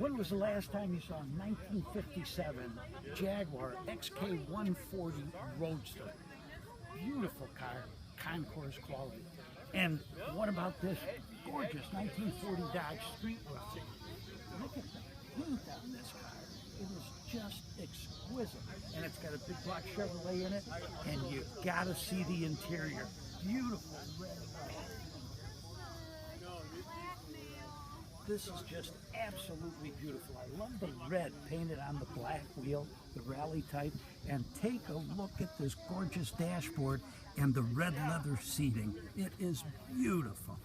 When was the last time you saw a 1957 Jaguar XK140 Roadster? Beautiful car, concourse quality. And what about this gorgeous 1940 Dodge Street Rod? Look at the paint on this car. It is just exquisite. And it's got a big block Chevrolet in it, and you gotta see the interior. Beautiful red. This is just absolutely beautiful. I love the red painted on the black wheel, the rally type, and take a look at this gorgeous dashboard and the red leather seating. It is beautiful.